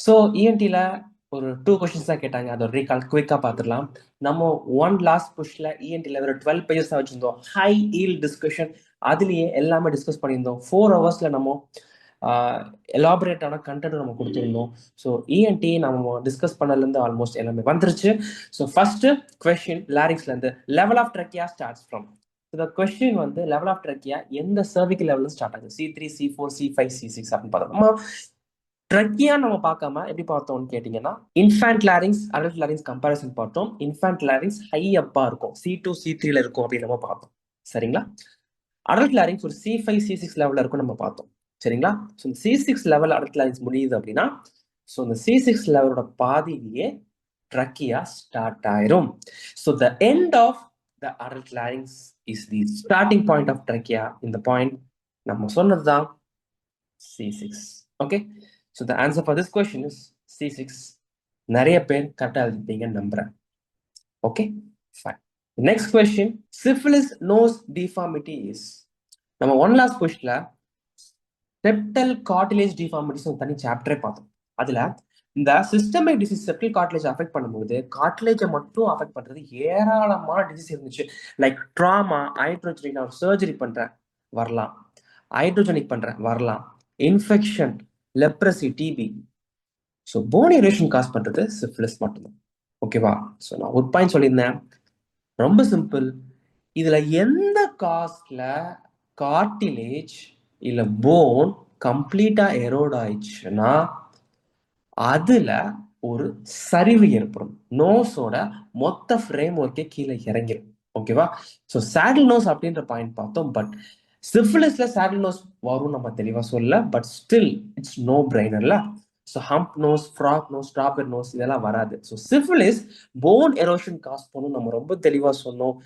So இஎன்டியில் ஒரு 2 questions தான் கேட்டாங்க. அதை ரீகால் குயிக்காக பார்த்துடலாம். நம்ம ஒன் லாஸ்ட் புஷ்ல இஎன்டியில் ஒரு 12 பேஜஸ் தான் வச்சுருந்தோம். ஹை ஈல் டிஸ்கஷன், அதுலேயே எல்லாமே டிஸ்கஸ் பண்ணியிருந்தோம். 4 ஹவர்ஸில் நம்ம எலாபரேட்டான கண்டென்ட் நம்ம கொடுத்துருந்தோம். ஸோ இஎன்டி நம்ம டிஸ்கஸ் பண்ணதுலேருந்து ஆல்மோஸ்ட் எல்லாமே வந்துருச்சு. ஸோ ஃபர்ஸ்ட் கொஸ்டின் லாரிங்ஸ்லேருந்து level of trachea starts from. இந்த கொஸ்டின் வந்து லெவல் ஆஃப் ட்ரக்கியா எந்த சர்விக்கல் லெவலில் ஸ்டார்ட் ஆகுது? C3, C4, C5, C6 அப்படின்னு பார்த்தோம். நம்ம ட்ரக்கியா நம்ம பார்க்காம எப்படி பார்த்தோம்னு கேட்டீங்கன்னா, infant larynx adult larynx comparison பார்த்தோம். இன்ஃபேண்ட் லாரிங்ஸ் ஹை அப்பா இருக்கும், C2 C3ல இருக்கும் அப்படின்னு நம்ம பார்த்தோம். சரிங்களா? அடல்ட் லாரிங்ஸ் ஒரு C5 C6 லெவலில் இருக்கும் நம்ம பார்த்தோம். சரிங்களா? ஸோ இந்த C6 லெவல் அடல்ட் லாரிங்ஸ் முடியுது அப்படின்னா, ஸோ இந்த C6 லெவலோட பாதியிலேயே ட்ரக்கியா ஸ்டார்ட் ஆயிரும். So the end of the adult larynx is the starting point of trachea. இந்த பாயிண்ட் நம்ம சொன்னதுதான் C6. Okay, so the answer for this question is C6. நிறைய பேர் கரெக்டாக எழுதிப்பீங்கன்னு நம்புறேன். Okay, fine. Next question, syphilis nose deformity is. நம்ம one last கொஸ்டின்ல செப்டல் கார்டிலேஜ் டிஃபார்மிட்டிஸ் தனி சாப்டரே பார்த்தோம். அதுல இந்த systemic disease septal cartilage affect பண்ணும்போது கார்டிலேஜை மட்டும் அஃபெக்ட் பண்றது ஏராளமான டிசீஸ் இருந்துச்சு. லைக் ட்ராமா, ஹைட்ரோஜெனிக், நான் சர்ஜரி பண்றேன் வரலாம், ஹைட்ரோஜெனிக் பண்றேன் வரலாம், infection, leprosy, TB. So bone erosion cause பண்றது சிஃபிலிஸ் மட்டும்தான். ஓகேவா? ஸோ நான் ஒரு பாயிண்ட் சொல்லியிருந்தேன், ரொம்ப சிம்பிள். இதுல எந்த காஸ்ட்ல கார்டிலேஜ் இல்ல போன் கம்ப்ளீட்டா எரோட் ஆயிடுச்சுன்னா அதுல ஒரு சரிவு ஏற்படும். நோஸோட மொத்த ஃப்ரேம் ஒர்க்கே கீழே இறங்கிடும். ஓகேவா? ஸோ சேடில் நோஸ் அப்படின்ற பாயிண்ட் பார்த்தோம். பட் சிஃபிலிஸ்ல சேடில் நோஸ் வரும் நம்ம தெளிவா சொல்ல. பட் ஸ்டில் இட்ஸ் நோ பிரைனர்ல. So hump nose, frog nose, strawberry nose இதெல்லாம் வராது. So syphilis bone erosion cause பண்ணும் நம்ம ரொம்ப தெளிவா சொன்னோம்.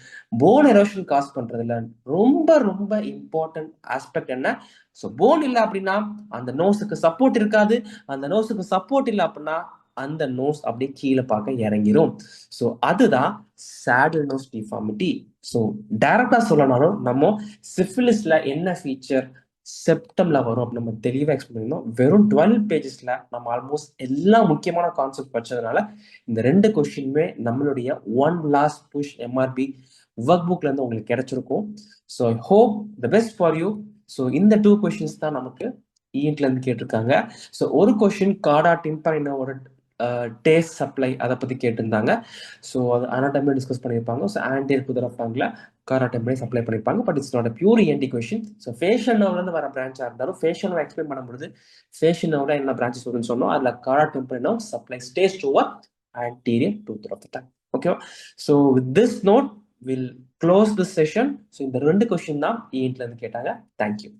போன் எரோஷன் காஸ் பண்றதுல ரொம்ப ரொம்ப இம்பார்ட்டன்ட் ஆஸ்பெக்ட் என்ன? ஸோ போன் இல்லை அப்படின்னா அந்த நோஸுக்கு சப்போர்ட் இருக்காது. அந்த நோஸுக்கு சப்போர்ட் இல்லை அப்படின்னா அந்த நோஸ் அப்படியே கீழே பார்க்க இறங்கிரும். ஸோ அதுதான் சேடில் நோஸ் டிஃபார்மிட்டி. ஸோ டைரக்டா சொல்லனாலும் நம்ம சிஃபிலிஸ்ல என்ன ஃபீச்சர் செப்டம்ல வரும் அப்படின்னு நம்ம தெளிவாக எக்ஸ்பிளைன் பண்ணியிருந்தோம். வெறும் 12 பேஜஸ்ல நம்ம ஆல்மோஸ்ட் எல்லா முக்கியமான கான்செப்ட் படிச்சதுனால இந்த 2 கொஸ்டினுமே நம்மளுடைய one last push MRB work புக்ல இருந்து உங்களுக்கு கிடைச்சிருக்கும். So I hope the best for you. So இந்த 2 கொஸ்டின்ஸ் தான் நமக்கு இஎன்ட்ல இருந்து கேட்டிருக்காங்க. ஸோ ஒரு கொஸ்டின் கார்டா டிம்பரினோட டேஸ்ட் சப்ளை அதை பத்தி கேட்டிருந்தாங்க. ஸோ அது அனாட்டமி டிஸ்கஸ் பண்ணியிருப்பாங்க. ஸோ ஆன்டியர் குதிரஃபாங்கில் காராட்டமே சப்ளை பண்ணியிருப்பாங்க. But it's not a pure ENT question. So facial நர்வ்லேருந்து வர பிரான்ச்சாக இருந்தாலும் ஃபேஷியல் நர்வ் எக்ஸ்பிளைன் பண்ணும்போது ஃபேஷியல் நர்வ்ல என்ன பிரான்ச்சஸ் வரும்னு சொன்னோம். அதில் காரா tympani supply stage over anterior tooth of the tongue. Okay, so with this note we'll close this session. So இந்த 2 கொஸ்டின் தான் ENT ல இருந்து கேட்டாங்க. Thank you.